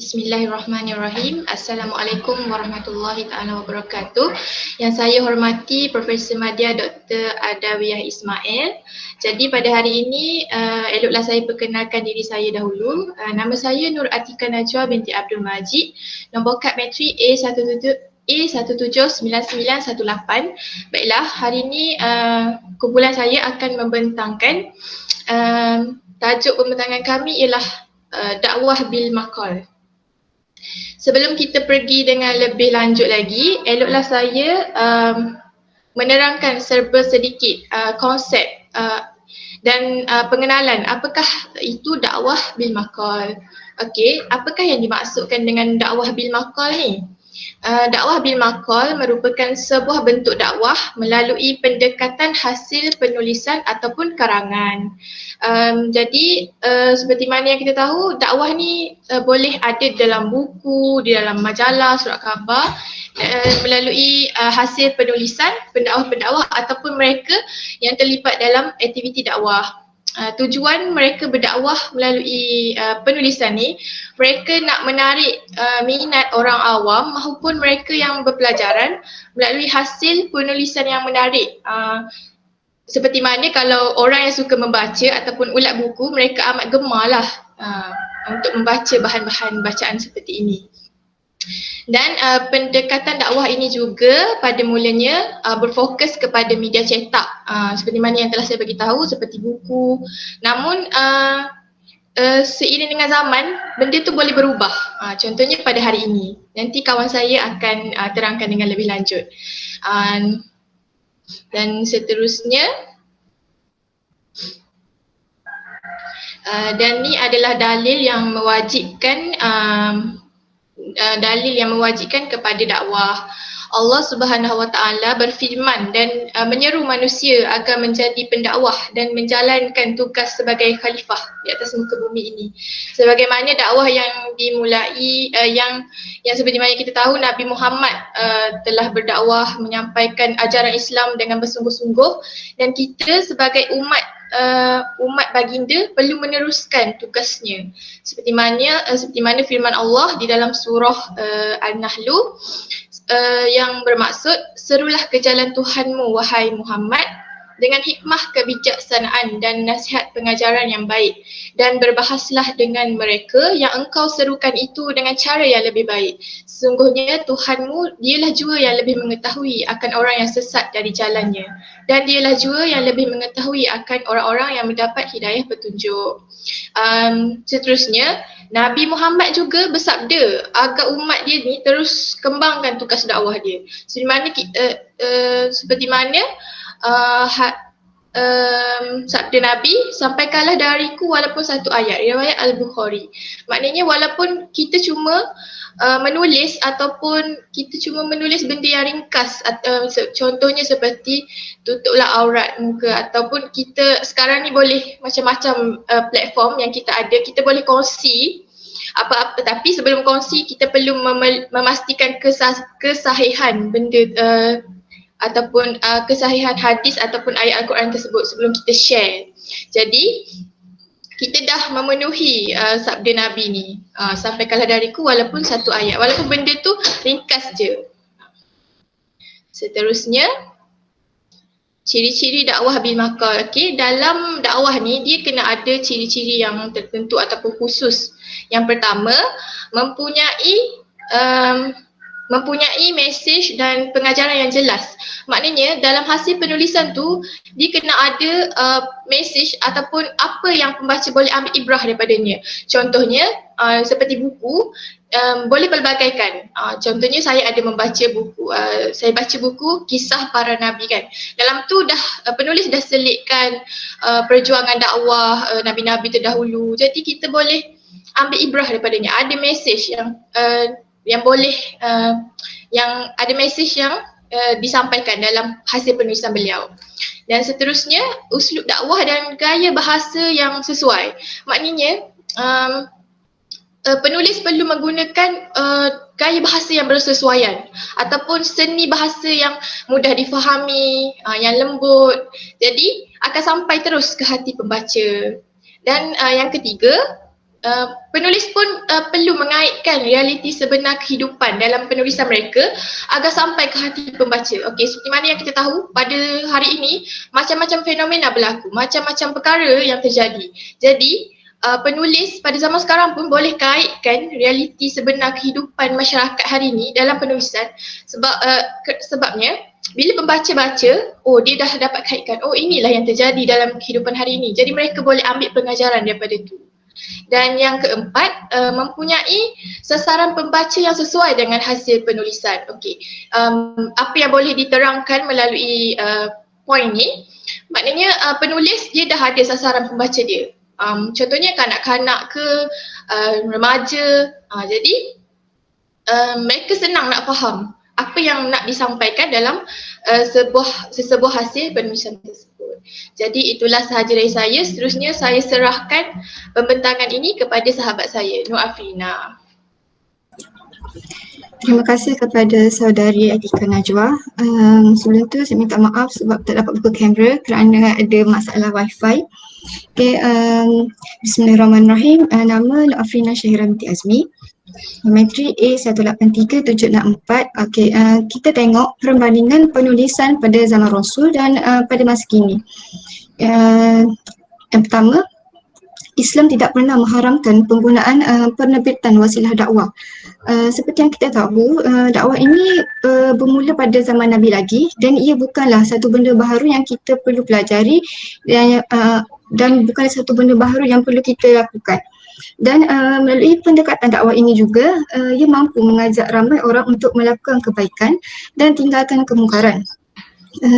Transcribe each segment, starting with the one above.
Bismillahirrahmanirrahim. Assalamualaikum warahmatullahi taala wabarakatuh. Yang saya hormati Profesor Madya Dr. Adawiyah Ismail. Jadi pada hari ini eloklah saya perkenalkan diri saya dahulu. Nama saya Nur Atika Najwa binti Abdul Majid. Nombor kad matrik A179918. Baiklah, hari ini kumpulan saya akan membentangkan tajuk pembentangan kami ialah dakwah bil maqal. Sebelum kita pergi dengan lebih lanjut lagi, eloklah saya menerangkan serba sedikit konsep dan pengenalan apakah itu dakwah bil maqal. Okey, apakah yang dimaksudkan dengan dakwah bil maqal ni? Dakwah bil maqal merupakan sebuah bentuk dakwah melalui pendekatan hasil penulisan ataupun karangan. Jadi seperti mana yang kita tahu, dakwah ni boleh ada dalam buku, di dalam majalah, surat khabar, melalui hasil penulisan pendakwah-pendakwah ataupun mereka yang terlibat dalam aktiviti dakwah. Tujuan mereka berdakwah melalui penulisan ni, mereka nak menarik minat orang awam maupun mereka yang berpelajaran melalui hasil penulisan yang menarik. Seperti mana kalau orang yang suka membaca ataupun ulat buku, mereka amat gemarlah untuk membaca bahan-bahan bacaan seperti ini. Dan pendekatan dakwah ini juga pada mulanya berfokus kepada media cetak seperti mana yang telah saya bagi tahu, seperti buku. Namun seiring dengan zaman, benda tu boleh berubah. Contohnya pada hari ini. Nanti kawan saya akan terangkan dengan lebih lanjut. Dan seterusnya, dan ni adalah dalil yang mewajibkan kepada dakwah. Allah Subhanahu Wa Taala berfirman dan menyeru manusia agar menjadi pendakwah dan menjalankan tugas sebagai khalifah di atas muka bumi ini. Sebagaimana dakwah yang dimulai yang seperti mana kita tahu, Nabi Muhammad telah berdakwah menyampaikan ajaran Islam dengan bersungguh-sungguh, dan kita sebagai umat baginda perlu meneruskan tugasnya. Seperti mana firman Allah di dalam surah An-Nahl yang bermaksud, serulah ke jalan Tuhanmu wahai Muhammad dengan hikmah, kebijaksanaan dan nasihat pengajaran yang baik, dan berbahaslah dengan mereka yang engkau serukan itu dengan cara yang lebih baik. Sesungguhnya Tuhanmu, dialah jua yang lebih mengetahui akan orang yang sesat dari jalannya, dan dialah jua yang lebih mengetahui akan orang-orang yang mendapat hidayah petunjuk. Seterusnya, Nabi Muhammad juga bersabda agar umat dia ni terus kembangkan tugas dakwah dia. Seperti mana sabda Nabi, sampaikanlah dariku walaupun satu ayat, riwayat Al-Bukhari. Maknanya walaupun kita cuma menulis ataupun kita cuma menulis benda yang ringkas, contohnya seperti tutuplah aurat muka, ataupun kita sekarang ni boleh macam-macam platform yang kita ada, kita boleh kongsi apa-apa, tapi sebelum kongsi kita perlu memastikan kesahihan benda ataupun kesahihan hadis ataupun ayat Al-Quran tersebut sebelum kita share. Jadi kita dah memenuhi sabda Nabi ni, sampaikanlah dariku walaupun satu ayat, walaupun benda tu ringkas je. Seterusnya, ciri-ciri dakwah bil maqal. Okey, dalam dakwah ni dia kena ada ciri-ciri yang tertentu ataupun khusus. Yang pertama, mempunyai mesej dan pengajaran yang jelas. Maknanya dalam hasil penulisan tu, dia kena ada mesej ataupun apa yang pembaca boleh ambil ibrah daripadanya. Contohnya seperti buku, boleh pelbagaikan. Contohnya saya ada membaca buku, saya baca buku Kisah Para Nabi kan. Dalam tu penulis dah selitkan perjuangan dakwah Nabi-Nabi terdahulu. Jadi kita boleh ambil ibrah daripadanya. Ada mesej yang boleh yang ada mesej yang disampaikan dalam hasil penulisan beliau. Dan seterusnya, uslub dakwah dan gaya bahasa yang sesuai. Maknanya penulis perlu menggunakan gaya bahasa yang bersesuaian ataupun seni bahasa yang mudah difahami, yang lembut. Jadi akan sampai terus ke hati pembaca. Dan yang ketiga, penulis pun perlu mengaitkan realiti sebenar kehidupan dalam penulisan mereka agar sampai ke hati pembaca. Okey, seperti mana yang kita tahu pada hari ini macam-macam fenomena berlaku, macam-macam perkara yang terjadi. Jadi penulis pada zaman sekarang pun boleh kaitkan realiti sebenar kehidupan masyarakat hari ini dalam penulisan sebabnya bila pembaca baca, oh dia dah dapat kaitkan, oh inilah yang terjadi dalam kehidupan hari ini. Jadi mereka boleh ambil pengajaran daripada itu. Dan yang keempat, mempunyai sasaran pembaca yang sesuai dengan hasil penulisan. Okey, apa yang boleh diterangkan melalui poin ni, maknanya penulis dia dah ada sasaran pembaca dia. Contohnya kanak-kanak ke remaja, jadi mereka senang nak faham apa yang nak disampaikan dalam sebuah hasil penulisan tersebut. Jadi itulah sahaja dari saya. Seterusnya saya serahkan pembentangan ini kepada sahabat saya, Nur Afrina. Terima kasih kepada saudari Atika Najwa. Sebelum tu saya minta maaf sebab tak dapat buka kamera kerana ada masalah wifi. Okay, Bismillahirrahmanirrahim. Nama Nur Afrina Syahira binti Azmi. Geometri A183764. Okay, kita tengok perbandingan penulisan pada zaman Rasul dan pada masa kini. Yang pertama, Islam tidak pernah mengharamkan penggunaan penerbitan wasilah dakwah. Seperti yang kita tahu, dakwah ini bermula pada zaman Nabi lagi dan ia bukanlah satu benda baharu yang kita perlu pelajari dan bukan satu benda baharu yang perlu kita lakukan. Dan melalui pendekatan dakwah ini juga, ia mampu mengajak ramai orang untuk melakukan kebaikan dan tinggalkan kemungkaran.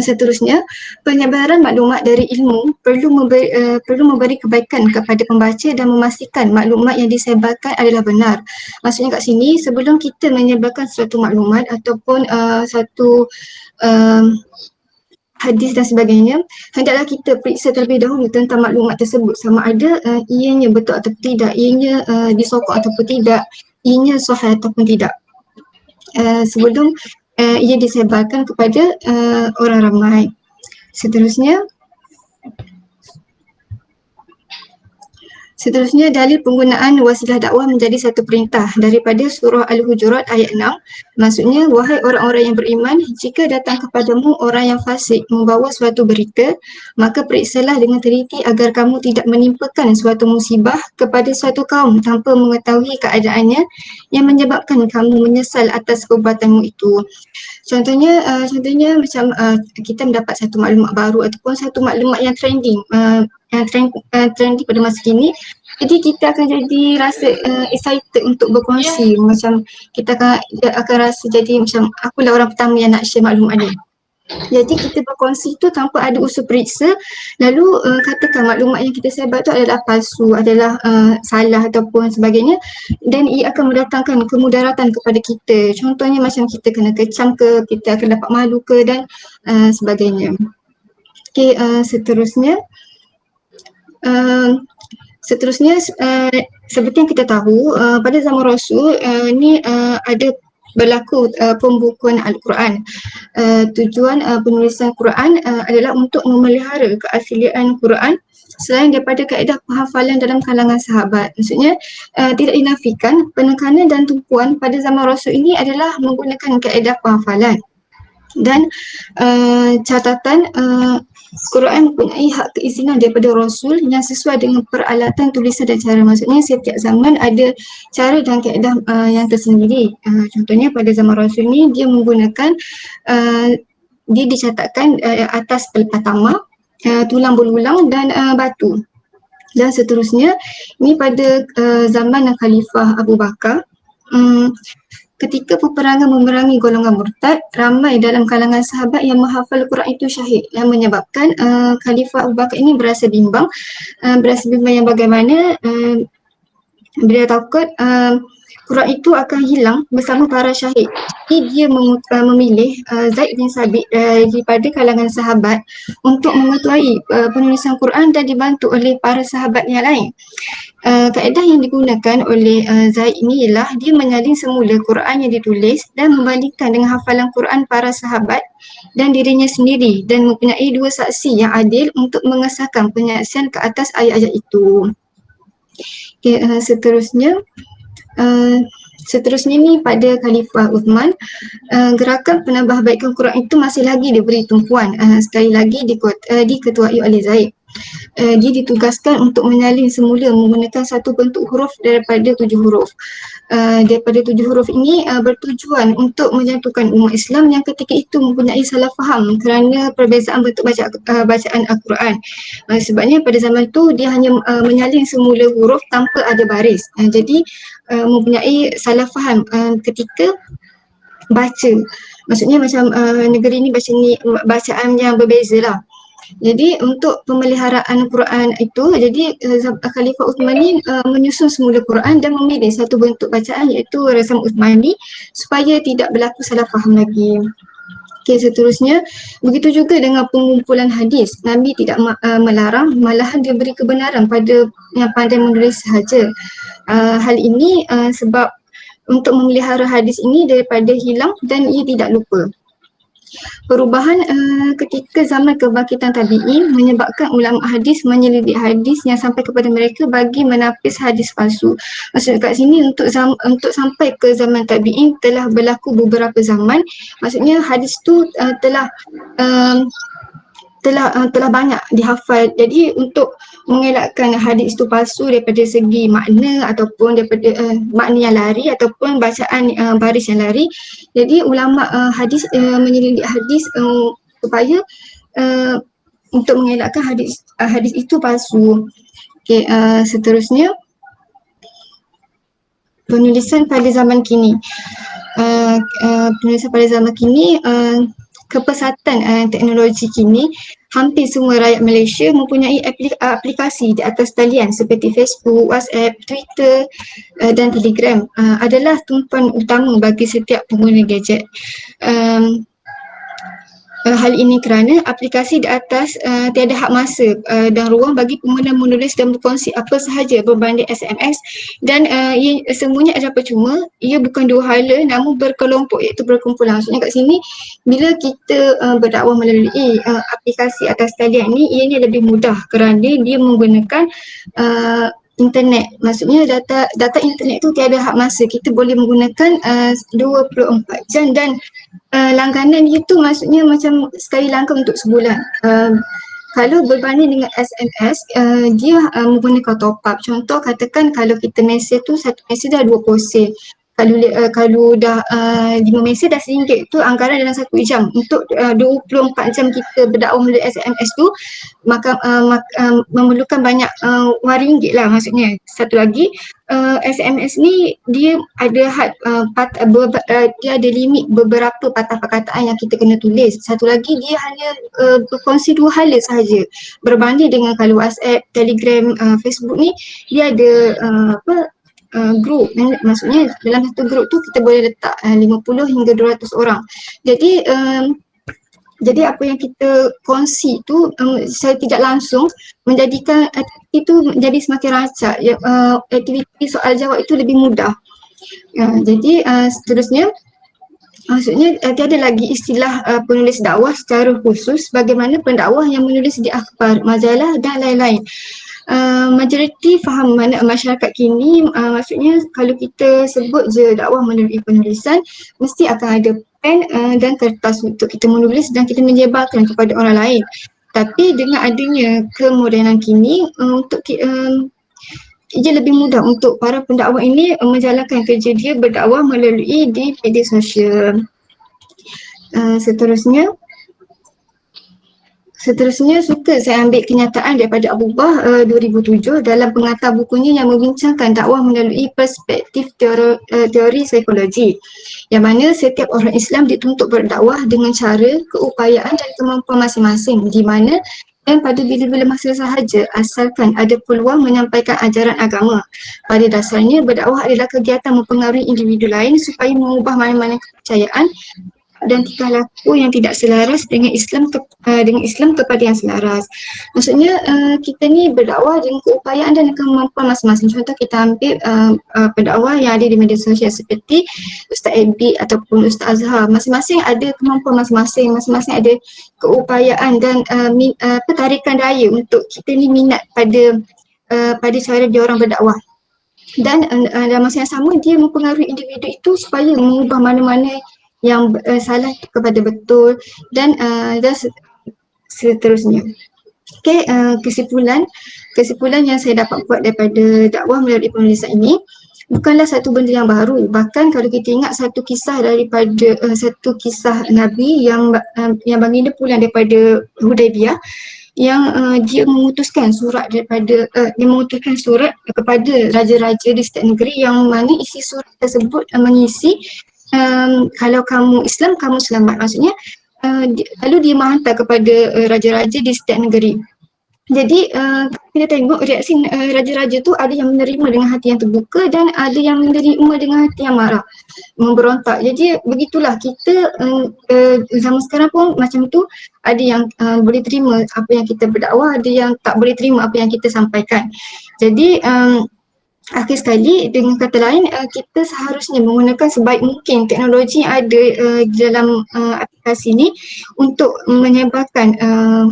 Seterusnya, penyebaran maklumat dari ilmu perlu memberi kebaikan kepada pembaca dan memastikan maklumat yang disebarkan adalah benar. Maksudnya kat sini, sebelum kita menyebarkan suatu maklumat ataupun satu hadis dan sebagainya, hendaklah kita periksa terlebih dahulu tentang maklumat tersebut sama ada ianya betul atau tidak, ianya disokong ataupun tidak, ianya sahih ataupun tidak. Sebelum ia disebarkan kepada orang ramai. Seterusnya, dalil penggunaan wasilah dakwah menjadi satu perintah daripada surah Al-Hujurat ayat 6. Maksudnya, wahai orang-orang yang beriman, jika datang kepadamu orang yang fasik membawa suatu berita, maka periksalah dengan teliti agar kamu tidak menimpakan suatu musibah kepada suatu kaum tanpa mengetahui keadaannya yang menyebabkan kamu menyesal atas perbuatanmu itu. Contohnya macam kita mendapat satu maklumat baru ataupun satu maklumat yang trending, trending pada masa kini. Jadi kita akan jadi rasa excited untuk berkongsi. Macam kita akan rasa jadi macam akulah orang pertama yang nak share maklumat ni. Jadi kita berkongsi tu tanpa ada usul periksa, lalu katakan maklumat yang kita sebar tu adalah palsu, adalah salah ataupun sebagainya, dan ia akan mendatangkan kemudaratan kepada kita. Contohnya macam kita kena kecam ke, kita akan dapat malu ke dan sebagainya. Okay, seterusnya seperti yang kita tahu, pada zaman Rasul ni ada berlaku pembukuan Al-Quran. Tujuan penulisan Quran adalah untuk memelihara keaslian Quran selain daripada kaedah penghafalan dalam kalangan sahabat. Maksudnya tidak dinafikan penekanan dan tumpuan pada zaman Rasul ini adalah menggunakan kaedah penghafalan. Dan catatan Quran mempunyai hak keizinan daripada Rasul yang sesuai dengan peralatan tulisan dan cara. Maksudnya setiap zaman ada cara dan kaedah yang tersendiri. Contohnya pada zaman Rasul ni dia menggunakan dia dicatatkan atas pertama tulang belulang dan batu. Dan seterusnya ni pada zaman Khalifah Abu Bakar, ketika peperangan memerangi golongan murtad, ramai dalam kalangan sahabat yang menghafal Quran itu syahid, yang menyebabkan Khalifah Abu Bakar ini berasa bimbang yang bagaimana beliau takut Quran itu akan hilang bersama para syahid. Jadi dia memilih Zaid bin Sabit daripada kalangan sahabat untuk mengetuai penulisan Quran dan dibantu oleh para sahabat yang lain. Kaedah yang digunakan oleh Zaid ini ialah dia menyalin semula Quran yang ditulis dan membandingkan dengan hafalan Quran para sahabat dan dirinya sendiri, dan mempunyai dua saksi yang adil untuk mengesahkan penyaksian ke atas ayat-ayat itu. Okay, seterusnya ni pada Khalifah Uthman, gerakan penambahbaikan Quran itu masih lagi diberi tumpuan, sekali lagi diketuai oleh Zaid. Dia ditugaskan untuk menyalin semula menggunakan satu bentuk huruf daripada 7 huruf. Daripada 7 huruf ini bertujuan untuk menyatukan umat Islam yang ketika itu mempunyai salah faham kerana perbezaan bentuk bacaan Al-Quran. Sebabnya pada zaman itu dia hanya menyalin semula huruf tanpa ada baris. Jadi mempunyai salah faham ketika baca. Maksudnya macam negeri ni bacaan yang berbeza lah. Jadi untuk pemeliharaan Quran itu, jadi Khalifah Uthmani menyusun semula Quran dan memilih satu bentuk bacaan iaitu Rasam Uthmani supaya tidak berlaku salah faham lagi. Okay, seterusnya, begitu juga dengan pengumpulan hadis. Nabi tidak melarang, malahan dia beri kebenaran pada yang pandai menulis sahaja. Hal ini sebab untuk memelihara hadis ini daripada hilang dan ia tidak lupa. Perubahan ketika zaman kebangkitan tabi'in menyebabkan ulama hadis menyelidik hadis yang sampai kepada mereka bagi menapis hadis palsu. Maksudnya kat sini untuk sampai ke zaman tabi'in telah berlaku beberapa zaman. Maksudnya hadis tu telah banyak dihafal. Jadi untuk mengelakkan hadis itu palsu daripada segi makna ataupun daripada makna yang lari ataupun bacaan baris yang lari, jadi ulama hadis menyelidik hadis supaya untuk mengelakkan hadis itu palsu. Okay, seterusnya penulisan pada zaman kini. Penulisan pada zaman kini, kepesatan teknologi kini, hampir semua rakyat Malaysia mempunyai aplikasi di atas talian seperti Facebook, WhatsApp, Twitter dan Telegram. Adalah tumpuan utama bagi setiap pengguna gadget. Hal ini kerana aplikasi di atas tiada had masa dan ruang bagi pengguna menulis dan berkongsi apa sahaja berbanding SMS, dan ia semuanya adalah percuma. Ia bukan dua hala namun berkelompok iaitu berkumpulan. Maksudnya kat sini bila kita berdakwah melalui aplikasi atas talian ni, ianya lebih mudah kerana dia menggunakan internet. Maksudnya data internet tu tiada had masa. Kita boleh menggunakan 24 jam dan langganan itu maksudnya macam sekali langkah untuk sebulan. Kalau berbanding dengan SMS, dia menggunakan top up. Contoh katakan kalau kita mesej tu, satu mesej dah 20 sen. Kalau dah 5 mesej dah RM1, tu anggaran dalam 1 jam. Untuk 24 jam kita berdakwah melalui SMS tu, maka memerlukan banyak wang ringgit lah maksudnya. Satu lagi, SMS ni dia ada dia ada limit beberapa patah perkataan yang kita kena tulis. Satu lagi, dia hanya berkongsi 2 hala sahaja. Berbanding dengan kalau WhatsApp, Telegram, Facebook ni, dia ada group. Maksudnya dalam satu group tu kita boleh letak 50 hingga 200 orang. Jadi apa yang kita kongsi tu secara tidak langsung menjadikan aktiviti itu menjadi semakin rancak. Aktiviti soal jawab itu lebih mudah. Jadi seterusnya, maksudnya tiada lagi istilah penulis dakwah secara khusus bagaimana pendakwah yang menulis di akhbar, majalah dan lain-lain. Majoriti faham masyarakat kini, maksudnya kalau kita sebut je dakwah melalui penulisan, mesti akan ada pen dan kertas untuk kita menulis dan kita menyebarkan kepada orang lain. Tapi dengan adanya kemodenan kini, ia lebih mudah untuk para pendakwah ini menjalankan kerja dia berdakwah melalui di media sosial. Seterusnya suka saya ambil kenyataan daripada Abu Bah 2007 dalam pengantar bukunya yang membincangkan dakwah melalui perspektif teori psikologi, yang mana setiap orang Islam dituntut berdakwah dengan cara, keupayaan dan kemampuan masing-masing, di mana dan pada bila-bila masa sahaja asalkan ada peluang menyampaikan ajaran agama. Pada dasarnya berdakwah adalah kegiatan mempengaruhi individu lain supaya mengubah mana-mana kepercayaan dan tingkah laku yang tidak selaras dengan Islam kepada yang selaras. Maksudnya kita ni berdakwah dengan keupayaan dan kemampuan masing-masing. Contoh kita ambil pendakwah yang ada di media sosial seperti Ustaz Ebi ataupun Ustaz Azhar. Masing-masing ada kemampuan masing-masing, masing-masing ada keupayaan dan tarikan daya untuk kita ni minat pada pada cara dia orang berdakwah. Dan dalam masa yang sama dia mempengaruhi individu itu supaya mengubah mana-mana yang salah kepada betul dan seterusnya. Okay, kesimpulan yang saya dapat buat daripada dakwah melalui penulisan ini bukanlah satu benda yang baru. Bahkan kalau kita ingat satu kisah daripada satu kisah Nabi yang baginda pulang daripada Hudaibiyah, yang dia mengutuskan surat kepada raja-raja di setiap negeri, yang mana isi surat tersebut mengisi kalau kamu Islam, kamu selamat. Maksudnya lalu dia menghantar kepada raja-raja di setiap negeri. Jadi kita tengok reaksi raja-raja tu, ada yang menerima dengan hati yang terbuka dan ada yang menerima dengan hati yang marah, memberontak. Jadi begitulah kita zaman sekarang pun macam tu, ada yang boleh terima apa yang kita berdakwah, ada yang tak boleh terima apa yang kita sampaikan. Jadi akhir sekali, dengan kata lain, kita seharusnya menggunakan sebaik mungkin teknologi yang ada dalam aplikasi ini untuk menyebarkan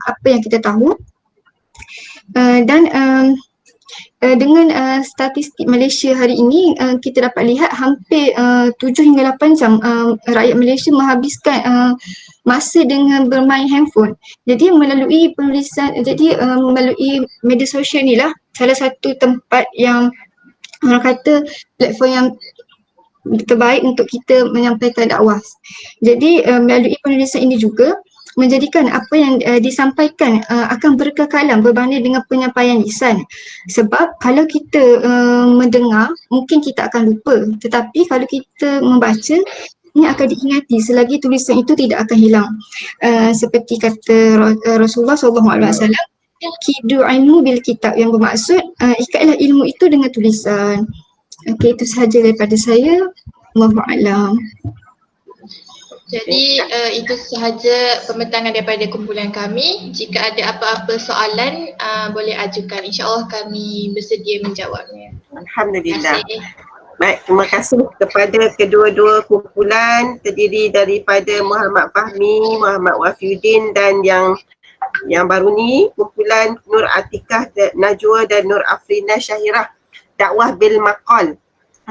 apa yang kita tahu. Dan dengan statistik Malaysia hari ini, kita dapat lihat hampir 7 hingga 8 jam rakyat Malaysia menghabiskan masa dengan bermain handphone. Jadi melalui melalui media sosial ni lah salah satu tempat yang orang kata platform yang terbaik untuk kita menyampaikan dakwah. Jadi melalui penulisan ini juga menjadikan apa yang disampaikan akan berkekalan berbanding dengan penyampaian lisan. Sebab kalau kita mendengar, mungkin kita akan lupa. Tetapi kalau kita membaca, ini akan diingati selagi tulisan itu tidak akan hilang. Seperti kata Rasulullah SAW, kidu ilmu bil kitab, yang bermaksud ikatlah ilmu itu dengan tulisan. Okey, itu sahaja daripada saya. Wallahu a'lam. Jadi itu sahaja pembentangan daripada kumpulan kami. Jika ada apa-apa soalan boleh ajukan. InsyaAllah kami bersedia menjawabnya. Alhamdulillah. Baik, terima kasih kepada kedua-dua kumpulan terdiri daripada Muhammad Fahmi, Muhammad Wafiuddin dan yang baru ni kumpulan Nur Atikah Najwa dan Nur Afrina Syahirah, dakwah bil maqal.